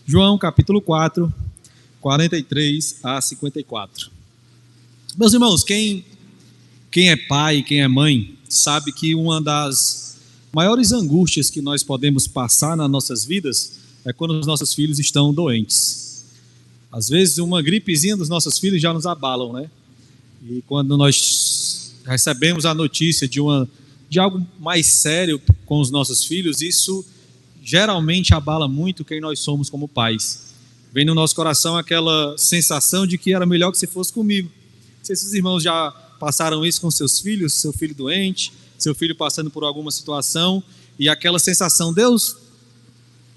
João capítulo 4, 43 a 54. Meus irmãos, quem é pai, quem é mãe, sabe que uma das maiores angústias que nós podemos passar nas nossas vidas é quando os nossos filhos estão doentes. Às vezes uma gripezinha dos nossos filhos já nos abalam, né? E quando nós recebemos a notícia de algo mais sério com os nossos filhos, isso geralmente abala muito quem nós somos como pais. Vem no nosso coração aquela sensação de que era melhor que você fosse comigo. Não sei se os irmãos já passaram isso com seus filhos, seu filho doente, seu filho passando por alguma situação, e aquela sensação, Deus,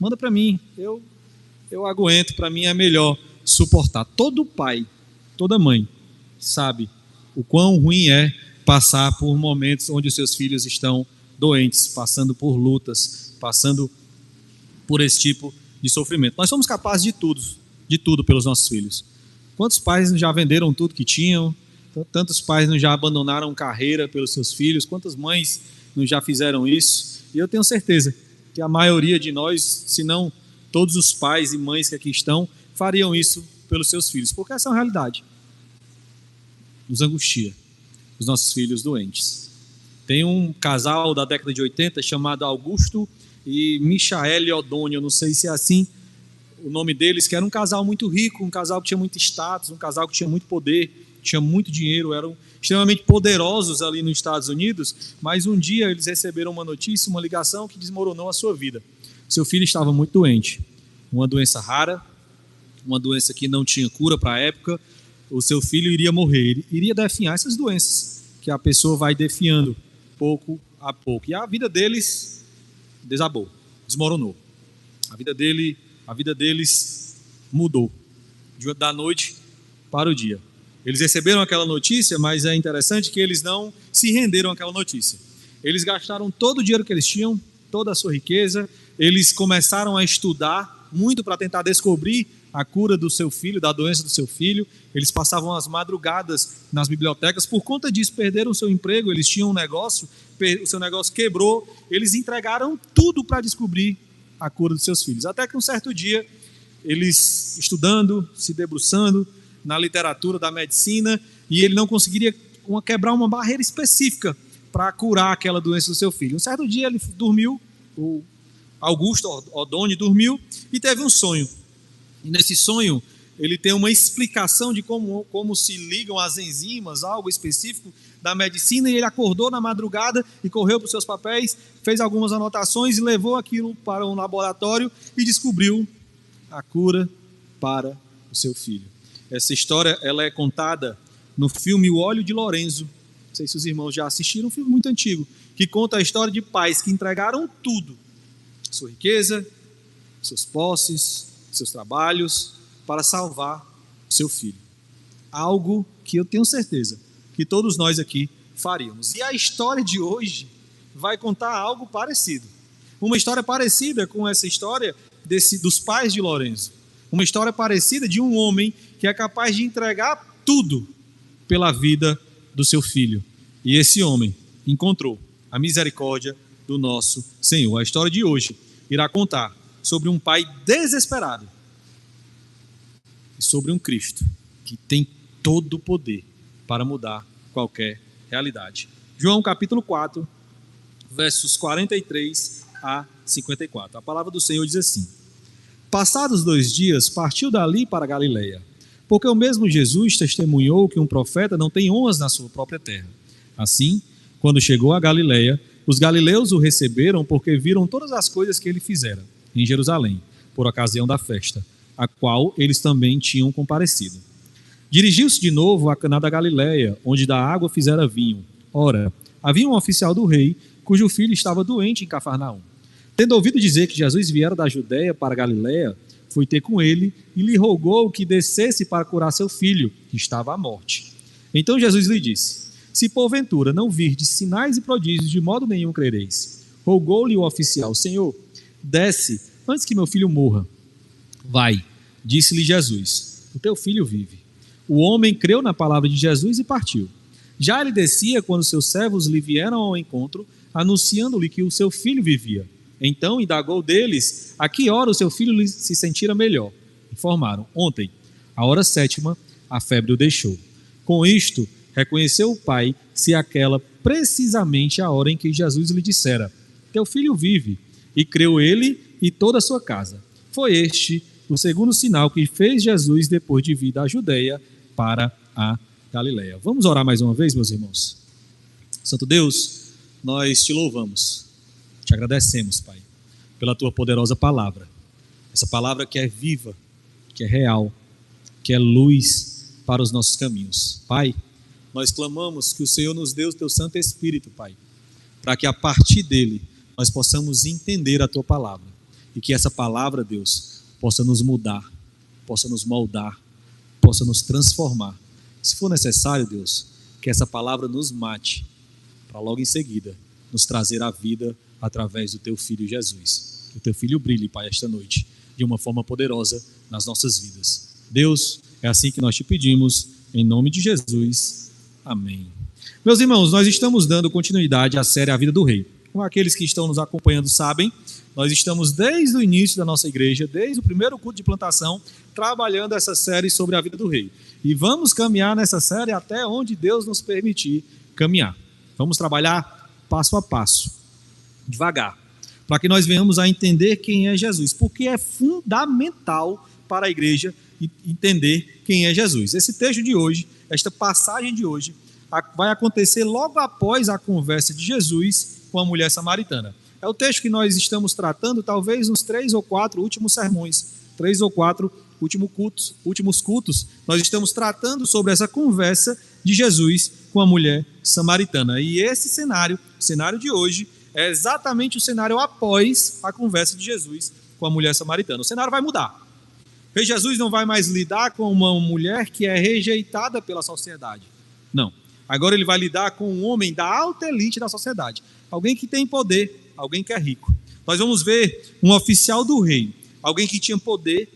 manda para mim, eu aguento, para mim é melhor suportar. Todo pai, toda mãe sabe o quão ruim é passar por momentos onde os seus filhos estão doentes, passando por lutas, passando por esse tipo de sofrimento. Nós somos capazes de tudo pelos nossos filhos. Quantos pais já venderam tudo que tinham? Tantos pais já abandonaram carreira pelos seus filhos? Quantas mães já fizeram isso? E eu tenho certeza que a maioria de nós, se não todos os pais e mães que aqui estão, fariam isso pelos seus filhos, porque essa é uma realidade. Nos angustia, os nossos filhos doentes. Tem um casal da década de 80 chamado Augusto e Michaele O'Donnell, não sei se é assim o nome deles, que era um casal muito rico, um casal que tinha muito status, um casal que tinha muito poder, tinha muito dinheiro, eram extremamente poderosos ali nos Estados Unidos, mas um dia eles receberam uma notícia, uma ligação que desmoronou a sua vida. Seu filho estava muito doente, uma doença rara, uma doença que não tinha cura para a época. O seu filho iria morrer, ele iria definhar essas doenças, que a pessoa vai definhando pouco a pouco, e a vida deles desabou, desmoronou. A vida deles mudou da noite para o dia. Eles receberam aquela notícia, mas é interessante que eles não se renderam àquela notícia. Eles gastaram todo o dinheiro que eles tinham, toda a sua riqueza, eles começaram a estudar muito para tentar descobrir a cura do seu filho, da doença do seu filho. Eles passavam as madrugadas nas bibliotecas. Por conta disso, perderam o seu emprego, eles tinham um negócio, o seu negócio quebrou. Eles entregaram tudo para descobrir a cura dos seus filhos. Até que um certo dia, eles estudando, se debruçando na literatura da medicina, e ele não conseguiria quebrar uma barreira específica para curar aquela doença do seu filho. Um certo dia ele dormiu, o Augusto O'Donnell dormiu e teve um sonho. E nesse sonho ele tem uma explicação de como se ligam as enzimas, algo específico da medicina, e ele acordou na madrugada e correu para os seus papéis, fez algumas anotações e levou aquilo para um laboratório e descobriu a cura para o seu filho. Essa história ela é contada no filme O Óleo de Lorenzo. Não sei se os irmãos já assistiram, um filme muito antigo, que conta a história de pais que entregaram tudo, sua riqueza, suas posses, seus trabalhos, para salvar o seu filho. Algo que eu tenho certeza que todos nós aqui faríamos. E a história de hoje vai contar algo parecido. Uma história parecida com essa história dos pais de Lorenzo. Uma história parecida de um homem que é capaz de entregar tudo pela vida do seu filho. E esse homem encontrou a misericórdia do nosso Senhor. A história de hoje irá contar sobre um pai desesperado e sobre um Cristo que tem todo o poder para mudar qualquer realidade. João capítulo 4, versos 43 a 54. A palavra do Senhor diz assim: Passados 2 dias, partiu dali para Galiléia, porque o mesmo Jesus testemunhou que um profeta não tem honras na sua própria terra. Assim, quando chegou a Galiléia, os galileus o receberam porque viram todas as coisas que ele fizera em Jerusalém, por ocasião da festa, a qual eles também tinham comparecido. Dirigiu-se de novo a Caná da Galiléia, onde da água fizera vinho. Ora, havia um oficial do rei, cujo filho estava doente em Cafarnaum. Tendo ouvido dizer que Jesus viera da Judéia para a Galiléia, foi ter com ele e lhe rogou que descesse para curar seu filho, que estava à morte. Então Jesus lhe disse: Se porventura não virdes sinais e prodígios, de modo nenhum crereis. Rogou-lhe o oficial: Senhor, desce antes que meu filho morra. Vai, disse-lhe Jesus, o teu filho vive. O homem creu na palavra de Jesus e partiu. Já ele descia quando seus servos lhe vieram ao encontro, anunciando-lhe que o seu filho vivia. Então indagou deles a que hora o seu filho se sentira melhor. Informaram: ontem, à hora 7ª, a febre o deixou. Com isto, reconheceu o pai se aquela precisamente a hora em que Jesus lhe dissera: teu filho vive. E creu ele e toda a sua casa. Foi este o segundo sinal que fez Jesus depois de vir da Judeia para a Galileia. Vamos orar mais uma vez, meus irmãos? Santo Deus, nós te louvamos, te agradecemos, Pai, pela tua poderosa palavra. Essa palavra que é viva, que é real, que é luz para os nossos caminhos. Pai, nós clamamos que o Senhor nos dê o teu Santo Espírito, Pai, para que a partir dele nós possamos entender a tua palavra e que essa palavra, Deus, possa nos mudar, possa nos moldar, possa nos transformar. Se for necessário, Deus, que essa palavra nos mate, para logo em seguida nos trazer a vida através do teu Filho Jesus. Que o teu Filho brilhe, Pai, esta noite, de uma forma poderosa nas nossas vidas. Deus, é assim que nós te pedimos, em nome de Jesus. Amém. Meus irmãos, nós estamos dando continuidade à série A Vida do Rei. Como aqueles que estão nos acompanhando sabem, nós estamos desde o início da nossa igreja, desde o primeiro culto de plantação, trabalhando essa série sobre a vida do rei. E vamos caminhar nessa série até onde Deus nos permitir caminhar. Vamos trabalhar passo a passo, devagar, para que nós venhamos a entender quem é Jesus, porque é fundamental para a igreja entender quem é Jesus. Esse texto de hoje, esta passagem de hoje, vai acontecer logo após a conversa de Jesus com a mulher samaritana. É o texto que nós estamos tratando, talvez nos 3 ou 4 últimos sermões, 3 ou 4 últimos cultos, nós estamos tratando sobre essa conversa de Jesus com a mulher samaritana. E esse cenário, o cenário de hoje, é exatamente o cenário após a conversa de Jesus com a mulher samaritana. O cenário vai mudar. Porque Jesus não vai mais lidar com uma mulher que é rejeitada pela sociedade. Não. Agora ele vai lidar com um homem da alta elite da sociedade. Alguém que tem poder, alguém que é rico. Nós vamos ver um oficial do rei, alguém que tinha poder,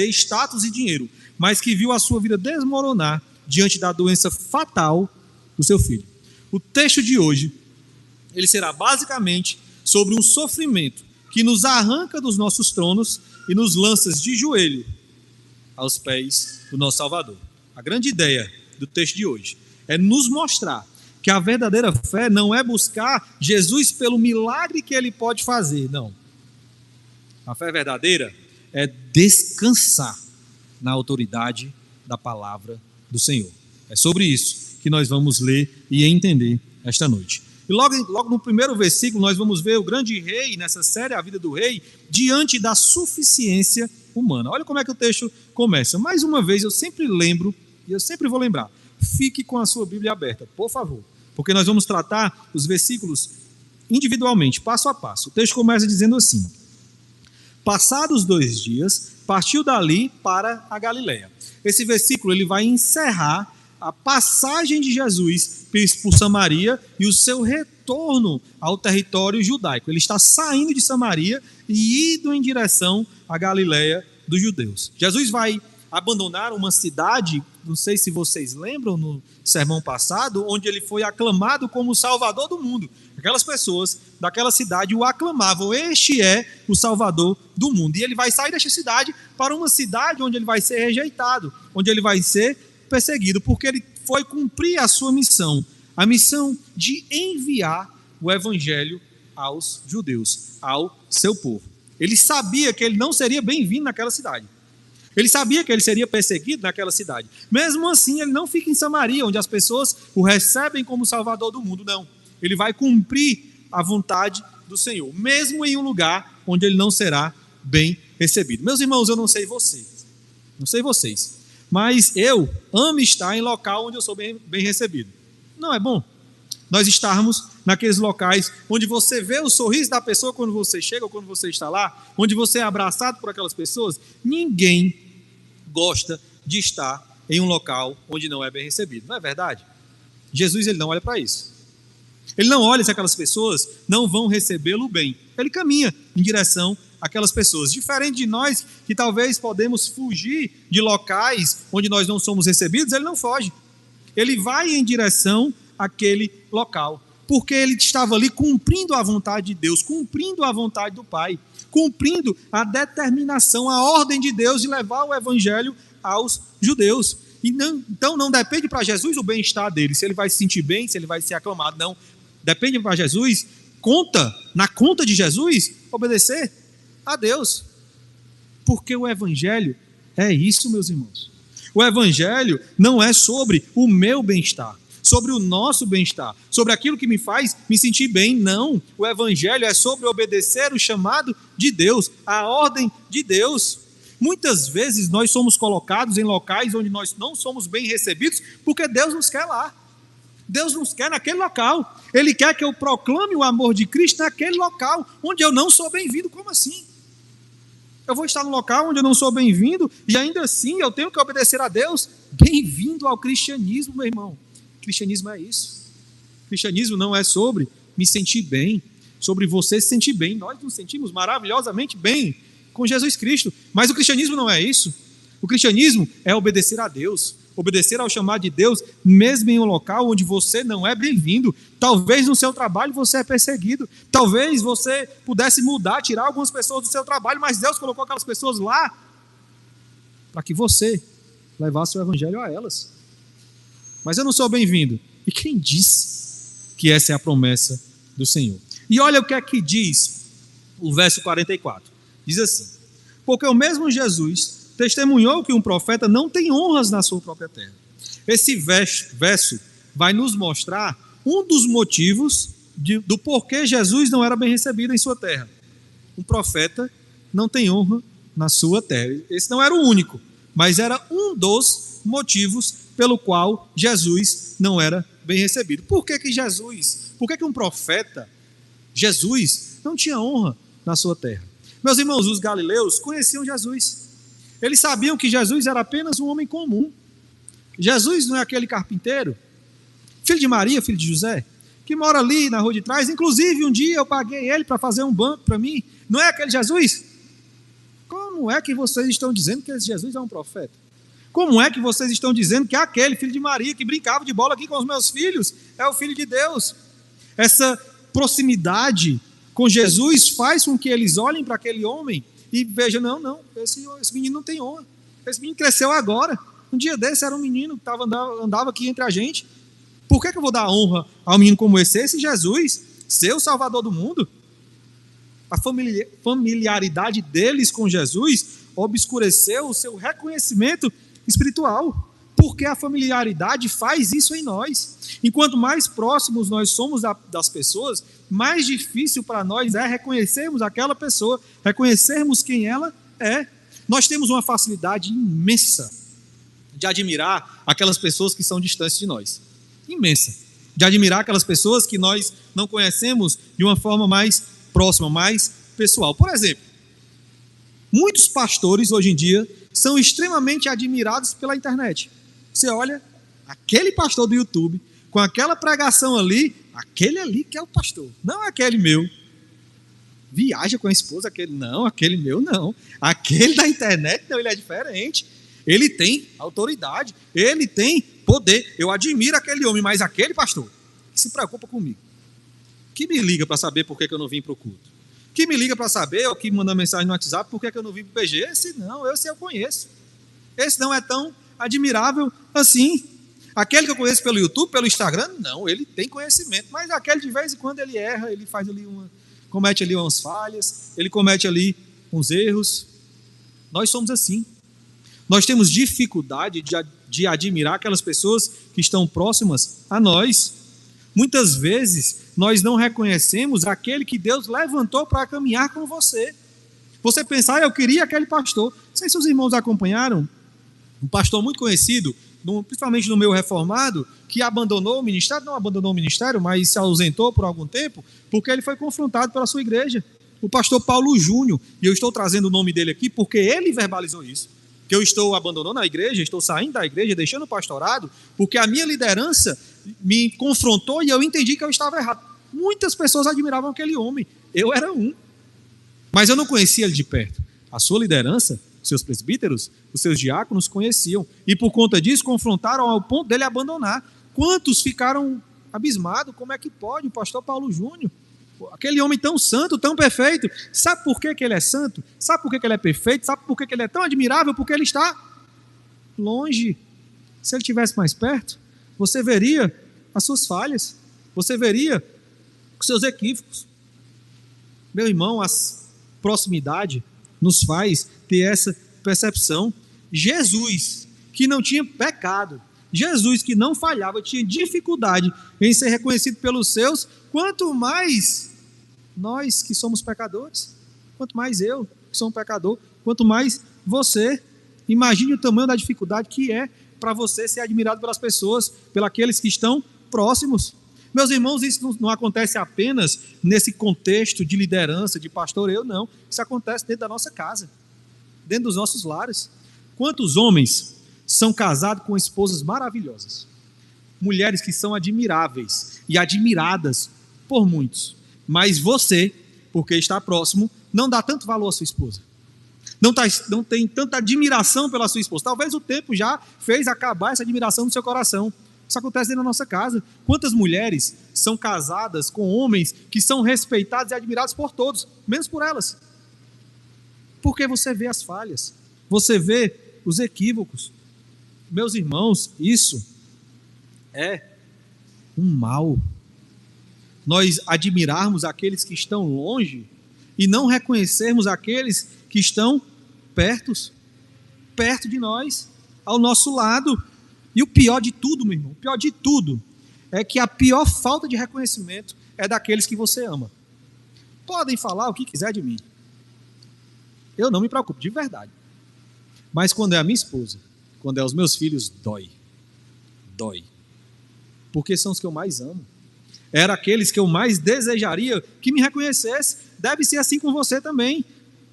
status e dinheiro, mas que viu a sua vida desmoronar diante da doença fatal do seu filho. O texto de hoje, ele será basicamente sobre um sofrimento que nos arranca dos nossos tronos e nos lança de joelho aos pés do nosso Salvador. A grande ideia do texto de hoje é nos mostrar que a verdadeira fé não é buscar Jesus pelo milagre que ele pode fazer, não. A fé verdadeira é descansar na autoridade da palavra do Senhor. É sobre isso que nós vamos ler e entender esta noite. E logo no primeiro versículo nós vamos ver o grande rei, nessa série A Vida do Rei, diante da suficiência humana. Olha como é que o texto começa. Mais uma vez, eu sempre lembro, e eu sempre vou lembrar, fique com a sua Bíblia aberta, por favor, porque nós vamos tratar os versículos individualmente, passo a passo. O texto começa dizendo assim: passados 2 dias, partiu dali para a Galileia. Esse versículo ele vai encerrar a passagem de Jesus por Samaria e o seu retorno ao território judaico. Ele está saindo de Samaria e indo em direção à Galileia dos judeus. Jesus vai abandonar uma cidade, não sei se vocês lembram no sermão passado, onde ele foi aclamado como o Salvador do mundo. Aquelas pessoas daquela cidade o aclamavam: este é o Salvador do mundo. E ele vai sair desta cidade para uma cidade onde ele vai ser rejeitado, onde ele vai ser perseguido, porque ele foi cumprir a sua missão, a missão de enviar o evangelho aos judeus, ao seu povo. Ele sabia que ele não seria bem-vindo naquela cidade. Ele sabia que ele seria perseguido naquela cidade. Mesmo assim, ele não fica em Samaria, onde as pessoas o recebem como Salvador do mundo, não. Ele vai cumprir a vontade do Senhor, mesmo em um lugar onde ele não será bem recebido. Meus irmãos, eu não sei vocês, mas eu amo estar em local onde eu sou bem recebido. Não é bom nós estarmos naqueles locais onde você vê o sorriso da pessoa quando você chega ou quando você está lá, onde você é abraçado por aquelas pessoas? Ninguém gosta de estar em um local onde não é bem recebido, não é verdade? Jesus, ele não olha para isso. Ele não olha se aquelas pessoas não vão recebê-lo bem. Ele caminha em direção àquelas pessoas. Diferente de nós, que talvez podemos fugir de locais onde nós não somos recebidos, ele não foge. Ele vai em direção àquele local. porque ele estava ali cumprindo a vontade de Deus, cumprindo a vontade do Pai, cumprindo a determinação, a ordem de Deus de levar o evangelho aos judeus. Então não depende para Jesus o bem-estar dele, se ele vai se sentir bem, se ele vai ser aclamado, não. Depende para Jesus, na conta de Jesus, obedecer a Deus. Porque o evangelho é isso, meus irmãos. O evangelho não é sobre o meu bem-estar, sobre o nosso bem-estar, sobre aquilo que me faz me sentir bem, não. O evangelho é sobre obedecer o chamado de Deus, a ordem de Deus. Muitas vezes nós somos colocados em locais onde nós não somos bem recebidos, porque Deus nos quer lá. Deus nos quer naquele local. Ele quer que eu proclame o amor de Cristo naquele local onde eu não sou bem-vindo. Como assim? Eu vou estar no local onde eu não sou bem-vindo e ainda assim eu tenho que obedecer a Deus? Bem-vindo ao cristianismo, meu irmão. Cristianismo é isso. Cristianismo não é sobre me sentir bem, sobre você se sentir bem. Nós nos sentimos maravilhosamente bem com Jesus Cristo, mas o cristianismo não é isso. O cristianismo é obedecer a Deus, obedecer ao chamado de Deus, mesmo em um local onde você não é bem-vindo. Talvez no seu trabalho você é perseguido, talvez você pudesse mudar, tirar algumas pessoas do seu trabalho, mas Deus colocou aquelas pessoas lá para que você levasse o evangelho a elas. Mas eu não sou bem-vindo. E quem disse que essa é a promessa do Senhor? E olha o que é que diz o verso 44. Diz assim: porque o mesmo Jesus testemunhou que um profeta não tem honras na sua própria terra. Esse verso vai nos mostrar um dos motivos do porquê Jesus não era bem recebido em sua terra. Um profeta não tem honra na sua terra. Esse não era o único, mas era um dos motivos pelo qual Jesus não era bem recebido. Por que um profeta, Jesus, não tinha honra na sua terra? Meus irmãos, os galileus conheciam Jesus. Eles sabiam que Jesus era apenas um homem comum. Jesus não é aquele carpinteiro, filho de Maria, filho de José, que mora ali na rua de trás. Inclusive, um dia eu paguei ele para fazer um banco para mim. Não é aquele Jesus? Como é que vocês estão dizendo que esse Jesus é um profeta? Como é que vocês estão dizendo que aquele filho de Maria que brincava de bola aqui com os meus filhos é o filho de Deus? Essa proximidade com Jesus faz com que eles olhem para aquele homem e vejam: não, esse menino não tem honra. Esse menino cresceu agora. Um dia desse era um menino que andava aqui entre a gente. Por que eu vou dar honra a um menino como esse Jesus, ser o Salvador do mundo? A familiaridade deles com Jesus obscureceu o seu reconhecimento espiritual, porque a familiaridade faz isso em nós. Enquanto mais próximos nós somos das pessoas, mais difícil para nós é reconhecermos aquela pessoa, reconhecermos quem ela é. Nós temos uma facilidade imensa de admirar aquelas pessoas que são distantes de nós. Imensa. De admirar aquelas pessoas que nós não conhecemos de uma forma mais próxima, mais pessoal. Por exemplo, muitos pastores hoje em dia são extremamente admirados pela internet. Você olha, aquele pastor do YouTube, com aquela pregação ali, aquele ali que é o pastor, não aquele meu. Viaja com a esposa, aquele meu não. Aquele da internet, não, ele é diferente. Ele tem autoridade, ele tem poder. Eu admiro aquele homem, mas aquele pastor que se preocupa comigo, que me liga para saber por que eu não vim para o culto, que me liga para saber, ou que manda mensagem no WhatsApp, por que eu não vim para o PG. Esse não, esse eu conheço. Esse não é tão admirável assim. Aquele que eu conheço pelo YouTube, pelo Instagram, não, ele tem conhecimento, mas aquele de vez em quando ele erra, ele faz ali comete ali umas falhas, ele comete ali uns erros. Nós somos assim. Nós temos dificuldade de admirar aquelas pessoas que estão próximas a nós. Muitas vezes nós não reconhecemos aquele que Deus levantou para caminhar com você. Você pensar: eu queria aquele pastor. Não sei se os irmãos acompanharam um pastor muito conhecido, principalmente no meio reformado, que abandonou o ministério, não abandonou o ministério, mas se ausentou por algum tempo, porque ele foi confrontado pela sua igreja. O pastor Paulo Júnior, e eu estou trazendo o nome dele aqui porque ele verbalizou isso, que eu estou abandonando a igreja, estou saindo da igreja, deixando o pastorado, porque a minha liderança me confrontou e eu entendi que eu estava errado. Muitas pessoas admiravam aquele homem, eu era um, mas eu não conhecia ele de perto. A sua liderança, os seus presbíteros, os seus diáconos conheciam, e por conta disso confrontaram ao ponto dele abandonar. Quantos ficaram abismado, como é que pode o pastor Paulo Júnior, aquele homem tão santo, tão perfeito, sabe por que ele é santo? Sabe por que ele é perfeito? Sabe por que ele é tão admirável? Porque ele está longe. Se ele estivesse mais perto, você veria as suas falhas, você veria os seus equívocos. Meu irmão, a proximidade nos faz ter essa percepção. Jesus, que não tinha pecado, Jesus, que não falhava, tinha dificuldade em ser reconhecido pelos seus, quanto mais nós que somos pecadores, quanto mais eu que sou um pecador, quanto mais você. Imagine o tamanho da dificuldade que é para você ser admirado pelas pessoas, pelos aqueles que estão próximos. Meus irmãos, isso não acontece apenas nesse contexto de liderança, de pastoreio, não. Isso acontece dentro da nossa casa, dentro dos nossos lares. Quantos homens são casados com esposas maravilhosas? Mulheres que são admiráveis e admiradas por muitos. Mas você, porque está próximo, não dá tanto valor à sua esposa. Não tem tanta admiração pela sua esposa. Talvez o tempo já fez acabar essa admiração no seu coração. Isso acontece dentro da nossa casa. Quantas mulheres são casadas com homens que são respeitados e admirados por todos, menos por elas? Porque você vê as falhas, você vê os equívocos. Meus irmãos, isso é um mal. Nós admirarmos aqueles que estão longe e não reconhecermos aqueles que estão perto de nós, ao nosso lado. E o pior de tudo, meu irmão, o pior de tudo é que a pior falta de reconhecimento é daqueles que você ama. Podem falar o que quiser de mim. Eu não me preocupo, de verdade. Mas quando é a minha esposa, quando é os meus filhos, dói. Dói. Porque são os que eu mais amo. Eram aqueles que eu mais desejaria que me reconhecesse. Deve ser assim com você também.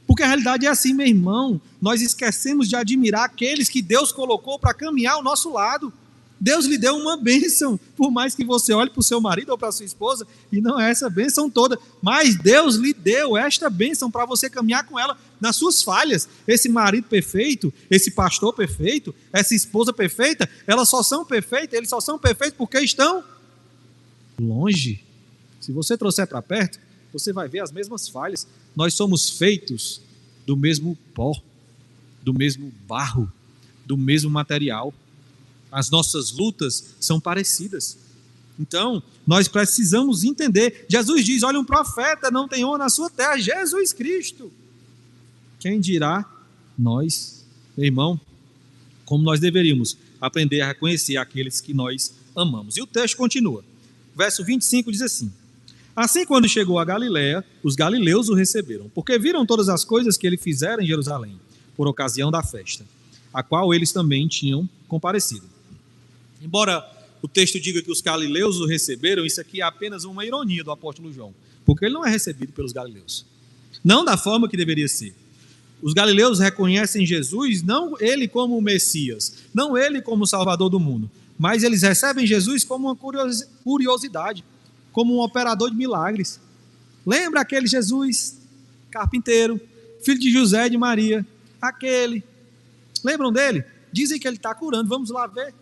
Porque a realidade é assim, meu irmão. Nós esquecemos de admirar aqueles que Deus colocou para caminhar ao nosso lado. Deus lhe deu uma bênção. Por mais que você olhe para o seu marido ou para a sua esposa, e não é essa bênção toda. Mas Deus lhe deu esta bênção para você caminhar com ela nas suas falhas. Esse marido perfeito, esse pastor perfeito, essa esposa perfeita, elas só são perfeitas, eles só são perfeitos porque estão longe. Se você trouxer para perto, você vai ver as mesmas falhas. Nós somos feitos do mesmo pó, do mesmo barro, do mesmo material. As nossas lutas são parecidas. Então, nós precisamos entender. Jesus diz, olha, um profeta não tem honra na sua terra, Jesus Cristo. Quem dirá nós, meu irmão, como nós deveríamos aprender a reconhecer aqueles que nós amamos. E o texto continua. Verso 25 diz assim: assim, quando chegou a Galiléia, os galileus o receberam, porque viram todas as coisas que ele fizera em Jerusalém, por ocasião da festa, a qual eles também tinham comparecido. Embora o texto diga que os galileus o receberam, isso aqui é apenas uma ironia do apóstolo João, porque ele não é recebido pelos galileus, não da forma que deveria ser. Os galileus reconhecem Jesus, não ele como o Messias, não ele como o Salvador do mundo, mas eles recebem Jesus como uma curiosidade, como um operador de milagres. Lembra aquele Jesus, carpinteiro, filho de José e de Maria, aquele, lembram dele? Dizem que ele está curando, vamos lá ver,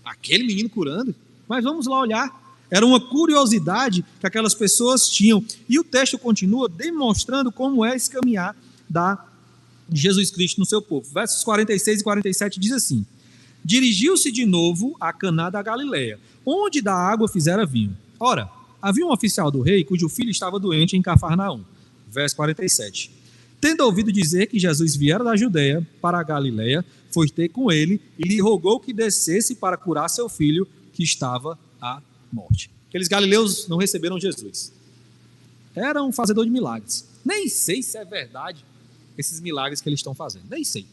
aquele menino curando, mas vamos lá olhar. Era uma curiosidade que aquelas pessoas tinham, e o texto continua demonstrando como é esse caminhar de Jesus Cristo no seu povo. Versos 46 e 47 diz assim: dirigiu-se de novo a Caná da Galileia, onde da água fizera vinho. Ora, havia um oficial do rei cujo filho estava doente em Cafarnaum. Verso 47. Tendo ouvido dizer que Jesus viera da Judeia para a Galileia, foi ter com ele e lhe rogou que descesse para curar seu filho, que estava à morte. Aqueles galileus não receberam Jesus. Era um fazedor de milagres. Nem sei se é verdade esses milagres que eles estão fazendo. Nem sei.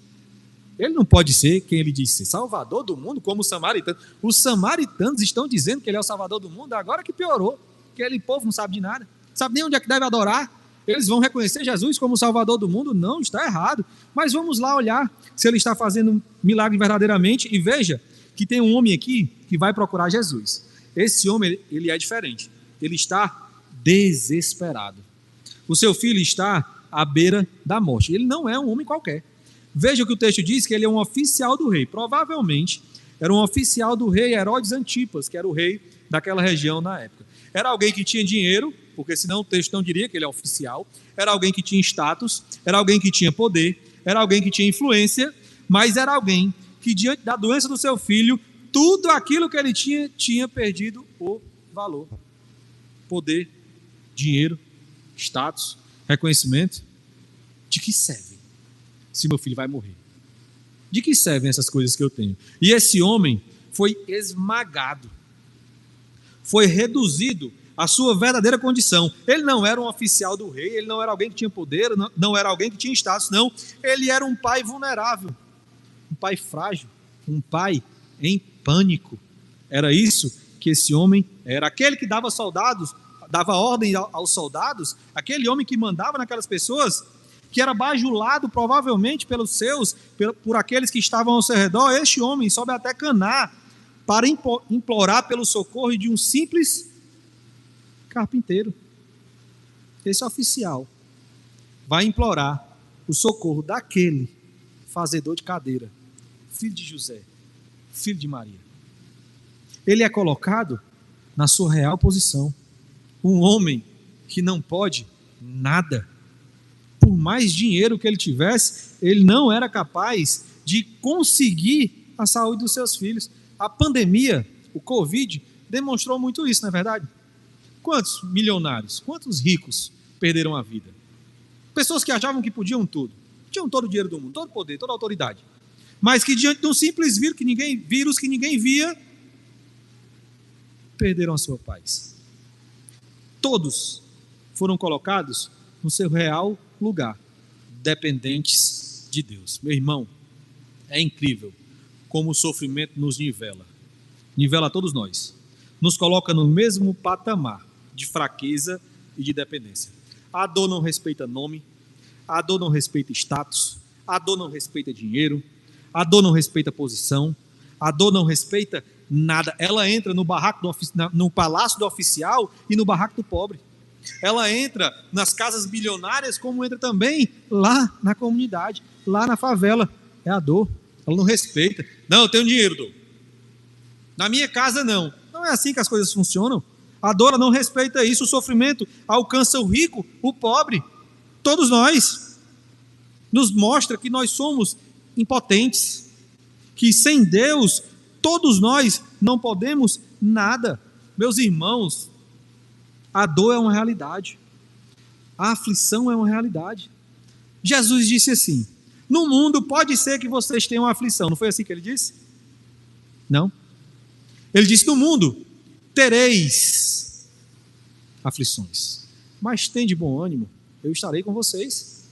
Ele não pode ser quem ele diz ser, Salvador do mundo, como os samaritanos. Os samaritanos estão dizendo que ele é o Salvador do mundo, agora que piorou. Que aquele povo não sabe de nada. Sabe nem onde é que deve adorar. Eles vão reconhecer Jesus como o Salvador do mundo? Não, está errado. Mas vamos lá olhar se ele está fazendo milagre verdadeiramente. E veja que tem um homem aqui que vai procurar Jesus. Esse homem, ele é diferente. Ele está desesperado. O seu filho está à beira da morte. Ele não é um homem qualquer. Veja o que o texto diz, que ele é um oficial do rei. Provavelmente era um oficial do rei Herodes Antipas, que era o rei daquela região na época. Era alguém que tinha dinheiro, porque senão o texto não diria que ele é oficial. Era alguém que tinha status, era alguém que tinha poder, era alguém que tinha influência, mas era alguém que, diante da doença do seu filho, tudo aquilo que ele tinha perdido o valor. Poder, dinheiro, status, reconhecimento. De que serve se meu filho vai morrer? De que servem essas coisas que eu tenho? E esse homem foi esmagado, foi reduzido à sua verdadeira condição. Ele não era um oficial do rei, ele não era alguém que tinha poder, não era alguém que tinha status, não. Ele era um pai vulnerável, um pai frágil, um pai em pânico. Era isso que esse homem era. Aquele que dava ordem aos soldados, aquele homem que mandava naquelas pessoas, que era bajulado provavelmente pelos seus, por aqueles que estavam ao seu redor. Este homem sobe até Caná para implorar pelo socorro de um simples carpinteiro. Esse oficial vai implorar o socorro daquele fazedor de cadeira, filho de José, filho de Maria. Ele é colocado na sua real posição. Um homem que não pode nada. Por mais dinheiro que ele tivesse, ele não era capaz de conseguir a saúde dos seus filhos. A pandemia, o Covid, demonstrou muito isso, não é verdade? Quantos milionários, quantos ricos perderam a vida? Pessoas que achavam que podiam tudo, tinham todo o dinheiro do mundo, todo o poder, toda a autoridade, mas que diante de um simples vírus que ninguém via, perderam a sua paz. Todos foram colocados no seu real lugar, dependentes de Deus. Meu irmão, é incrível como o sofrimento nos nivela todos nós, nos coloca no mesmo patamar de fraqueza e de dependência. A dor não respeita nome, a dor não respeita status, a dor não respeita dinheiro, a dor não respeita posição, a dor não respeita nada. Ela entra no palácio do oficial e no barraco do pobre. Ela entra nas casas bilionárias, como entra também lá na comunidade, lá na favela. É a dor. Ela não respeita. Não, eu tenho dinheiro, dor. Na minha casa, não. Não é assim que as coisas funcionam. A dor não respeita isso. O sofrimento alcança o rico, o pobre. Todos nós. Nos mostra que nós somos impotentes. Que sem Deus, todos nós não podemos nada. Meus irmãos, a dor é uma realidade. A aflição é uma realidade. Jesus disse assim: no mundo pode ser que vocês tenham aflição. Não foi assim que ele disse? Não. Ele disse: no mundo tereis aflições, mas tende bom ânimo, eu estarei com vocês.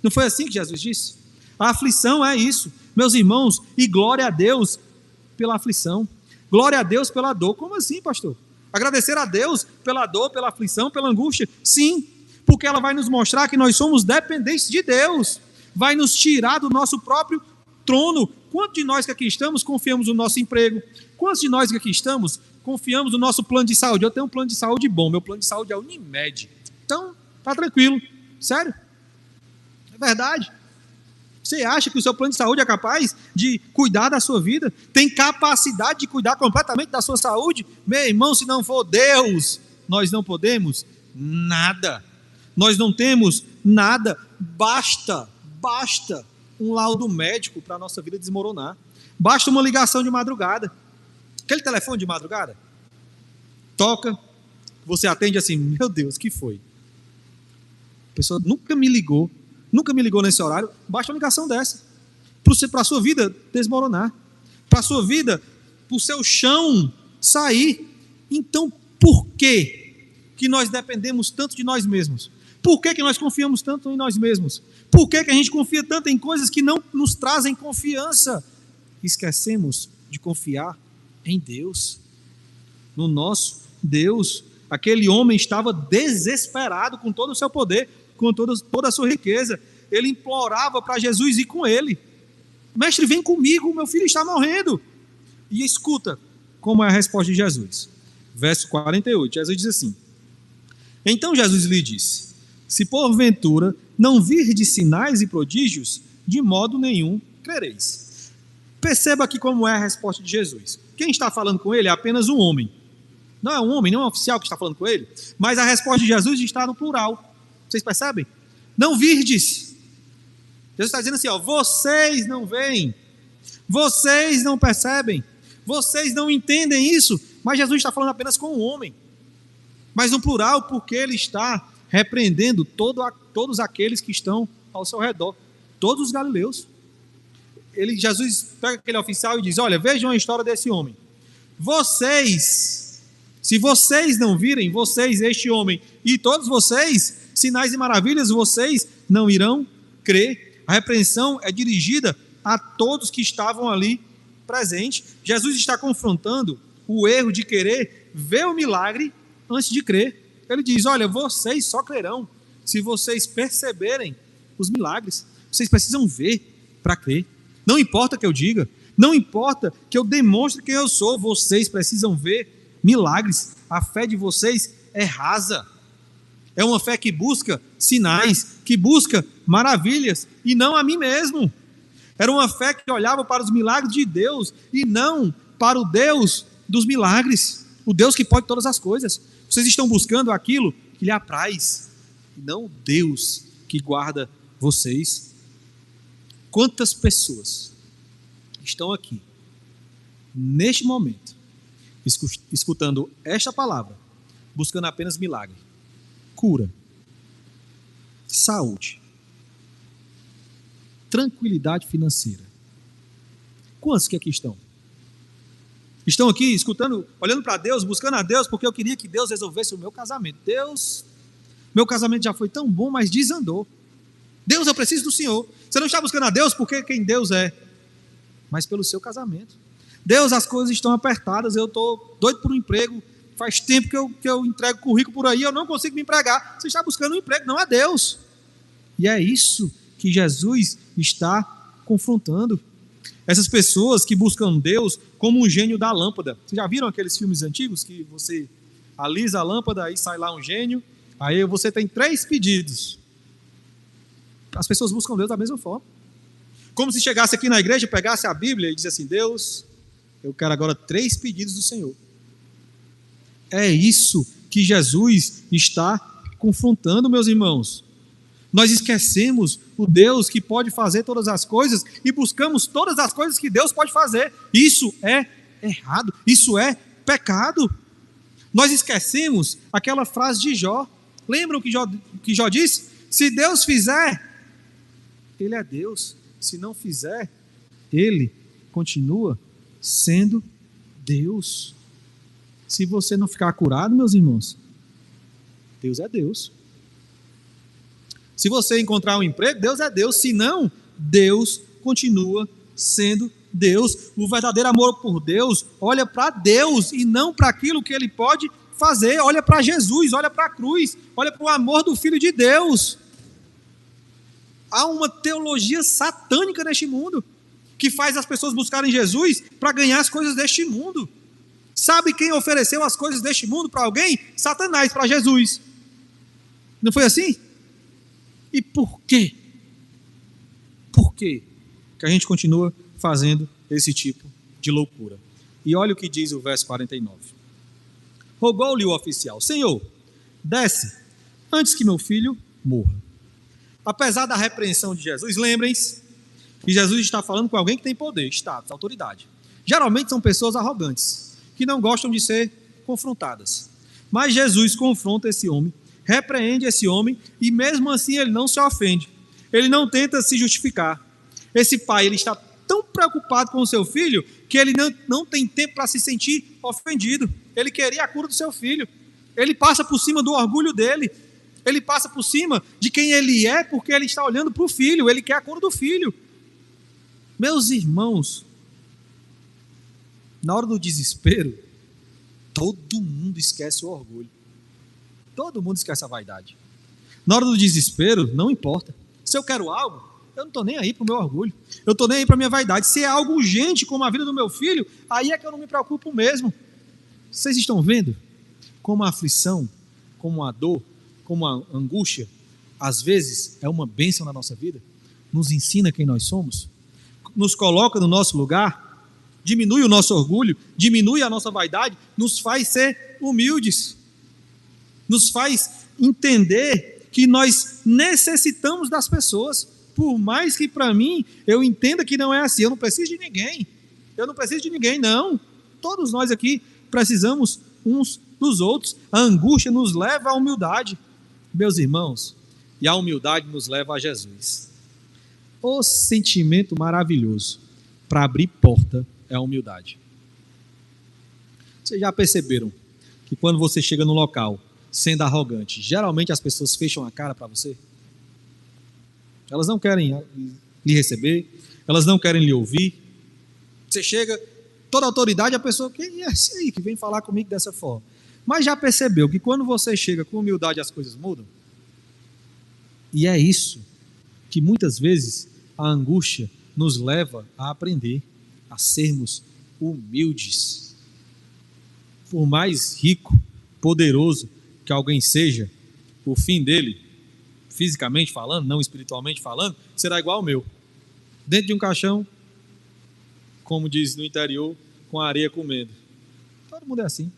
Não foi assim que Jesus disse? A aflição é isso, meus irmãos, e glória a Deus pela aflição, glória a Deus pela dor. Como assim, pastor? Agradecer a Deus pela dor, pela aflição, pela angústia? Sim, porque ela vai nos mostrar que nós somos dependentes de Deus, vai nos tirar do nosso próprio trono. Quantos de nós que aqui estamos confiamos no nosso emprego? Quantos de nós que aqui estamos confiamos no nosso plano de saúde? Eu tenho um plano de saúde bom, meu plano de saúde é Unimed, então tá tranquilo. Sério, é verdade. Você acha que o seu plano de saúde é capaz de cuidar da sua vida? Tem capacidade de cuidar completamente da sua saúde? Meu irmão, se não for Deus, nós não podemos nada. Nós não temos nada. Basta um laudo médico para a nossa vida desmoronar. Basta uma ligação de madrugada. Aquele telefone de madrugada, toca, você atende assim: meu Deus, que foi? A pessoa nunca me ligou nesse horário. Basta uma ligação dessa para a sua vida desmoronar, para a sua vida, para o seu chão sair. Então, por que nós dependemos tanto de nós mesmos? Por que nós confiamos tanto em nós mesmos? Por que a gente confia tanto em coisas que não nos trazem confiança? Esquecemos de confiar em Deus, no nosso Deus. Aquele homem estava desesperado com todo o seu poder, com toda a sua riqueza. Ele implorava para Jesus ir com ele. Mestre, vem comigo, meu filho está morrendo. E escuta como é a resposta de Jesus. Verso 48, Jesus diz assim: então Jesus lhe disse: se porventura não virdes sinais e prodígios, de modo nenhum crereis. Perceba aqui como é a resposta de Jesus. Quem está falando com ele é apenas um homem. Não é um homem, não é um oficial que está falando com ele. Mas a resposta de Jesus está no plural. Vocês percebem? Não virdes. Jesus está dizendo assim, ó, vocês não veem, vocês não percebem, vocês não entendem isso. Mas Jesus está falando apenas com um homem. Mas no plural, porque ele está repreendendo todos aqueles que estão ao seu redor. Todos os galileus. Jesus pega aquele oficial e diz, olha, vejam a história desse homem. Vocês, se vocês não virem, vocês, este homem e todos vocês, sinais e maravilhas, vocês não irão crer. A repreensão é dirigida a todos que estavam ali presentes. Jesus está confrontando o erro de querer ver o milagre antes de crer. Ele diz, olha, vocês só crerão se vocês perceberem os milagres. Vocês precisam ver para crer. Não importa que eu diga, não importa que eu demonstre quem eu sou, vocês precisam ver milagres. A fé de vocês é rasa. É uma fé que busca sinais, que busca maravilhas, e não a mim mesmo. Era uma fé que olhava para os milagres de Deus, e não para o Deus dos milagres, o Deus que pode todas as coisas. Vocês estão buscando aquilo que lhe apraz, e não o Deus que guarda vocês. Quantas pessoas estão aqui, neste momento, escutando esta palavra, buscando apenas milagre, cura, saúde, tranquilidade financeira? Quantos que aqui estão? Estão aqui escutando, olhando para Deus, buscando a Deus, porque eu queria que Deus resolvesse o meu casamento. Deus, meu casamento já foi tão bom, mas desandou. Deus, eu preciso do Senhor. Você não está buscando a Deus porque quem Deus é, mas pelo seu casamento. Deus, as coisas estão apertadas, eu estou doido por um emprego, faz tempo que eu entrego currículo por aí, eu não consigo me empregar. Você está buscando um emprego, não é Deus. E é isso que Jesus está confrontando. Essas pessoas que buscam Deus como um gênio da lâmpada. Vocês já viram aqueles filmes antigos que você alisa a lâmpada e sai lá um gênio? Aí você tem 3 pedidos. As pessoas buscam Deus da mesma forma. Como se chegasse aqui na igreja, pegasse a Bíblia e dissesse assim, Deus, eu quero agora 3 pedidos do Senhor. É isso que Jesus está confrontando, meus irmãos. Nós esquecemos o Deus que pode fazer todas as coisas e buscamos todas as coisas que Deus pode fazer. Isso é errado, isso é pecado. Nós esquecemos aquela frase de Jó. Lembram que Jó disse? Se Deus fizer, Ele é Deus. Se não fizer, Ele continua sendo Deus. Se você não ficar curado, meus irmãos, Deus é Deus. Se você encontrar um emprego, Deus é Deus. Se não, Deus continua sendo Deus. O verdadeiro amor por Deus olha para Deus e não para aquilo que Ele pode fazer. Olha para Jesus, olha para a cruz, olha para o amor do Filho de Deus. Há uma teologia satânica neste mundo que faz as pessoas buscarem Jesus para ganhar as coisas deste mundo. Sabe quem ofereceu as coisas deste mundo para alguém? Satanás, para Jesus. Não foi assim? E por quê? Por quê que a gente continua fazendo esse tipo de loucura? E olha o que diz o verso 49. Rogou-lhe o oficial, Senhor, desce, antes que meu filho morra. Apesar da repreensão de Jesus, lembrem-se que Jesus está falando com alguém que tem poder, status, autoridade. Geralmente são pessoas arrogantes, que não gostam de ser confrontadas. Mas Jesus confronta esse homem, repreende esse homem, e mesmo assim ele não se ofende. Ele não tenta se justificar. Esse pai, ele está tão preocupado com o seu filho, que ele não tem tempo para se sentir ofendido. Ele queria a cura do seu filho. Ele passa por cima do orgulho dele. Ele passa por cima de quem ele é, porque ele está olhando para o filho. Ele quer a cura do filho. Meus irmãos, na hora do desespero, todo mundo esquece o orgulho. Todo mundo esquece a vaidade. Na hora do desespero, não importa. Se eu quero algo, eu não estou nem aí para o meu orgulho. Eu estou nem aí para a minha vaidade. Se é algo urgente, como a vida do meu filho, aí é que eu não me preocupo mesmo. Vocês estão vendo como a aflição, como a dor, como a angústia, às vezes é uma bênção na nossa vida? Nos ensina quem nós somos? Nos coloca no nosso lugar? diminui o nosso orgulho, diminui a nossa vaidade, nos faz ser humildes, nos faz entender que nós necessitamos das pessoas, por mais que para mim eu entenda que não é assim. Eu não preciso de ninguém, não. Todos nós aqui precisamos uns dos outros. A angústia nos leva à humildade, meus irmãos, e a humildade nos leva a Jesus. O sentimento maravilhoso para abrir porta é a humildade. Vocês já perceberam que quando você chega no local sendo arrogante, geralmente as pessoas fecham a cara para você? Elas não querem lhe receber, elas não querem lhe ouvir. Você chega, toda autoridade, a pessoa, quem é esse aí que vem falar comigo dessa forma? Mas já percebeu que quando você chega com humildade as coisas mudam? E é isso que muitas vezes a angústia nos leva a aprender a sermos humildes. Por mais rico, poderoso que alguém seja, o fim dele, fisicamente falando, não espiritualmente falando, será igual ao meu. Dentro de um caixão, como diz no interior, com a areia comendo. Todo mundo é assim.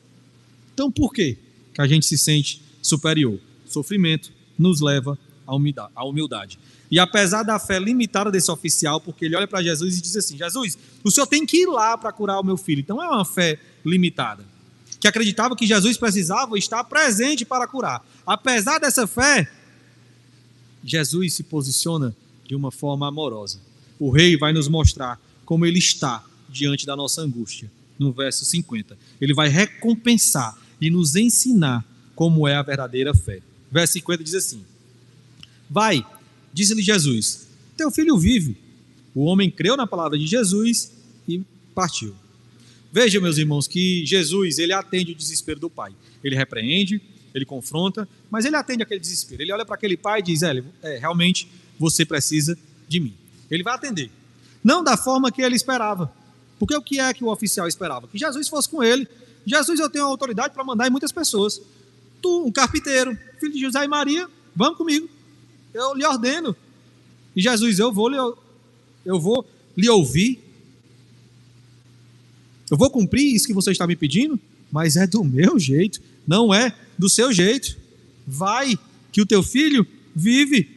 Então por que a gente se sente superior? O sofrimento nos leva à humildade. E apesar da fé limitada desse oficial, porque ele olha para Jesus e diz assim: Jesus, o senhor tem que ir lá para curar o meu filho. Então é uma fé limitada, que acreditava que Jesus precisava estar presente para curar. Apesar dessa fé, Jesus se posiciona de uma forma amorosa. O rei vai nos mostrar como ele está diante da nossa angústia. No verso 50, ele vai recompensar e nos ensinar como é a verdadeira fé. Verso 50 diz assim: vai, disse-lhe Jesus, teu filho vive. O homem creu na palavra de Jesus e partiu. Veja, meus irmãos, que Jesus, ele atende o desespero do pai. Ele repreende, ele confronta, mas ele atende aquele desespero. Ele olha para aquele pai e diz: realmente você precisa de mim. Ele vai atender. Não da forma que ele esperava. Porque o que é que o oficial esperava? Que Jesus fosse com ele. Jesus, eu tenho autoridade para mandar em muitas pessoas. Tu, um carpinteiro, filho de José e Maria, vamos comigo. Eu lhe ordeno. E Jesus, eu vou lhe ouvir. Eu vou cumprir isso que você está me pedindo, mas é do meu jeito, não é do seu jeito. Vai, que o teu filho vive.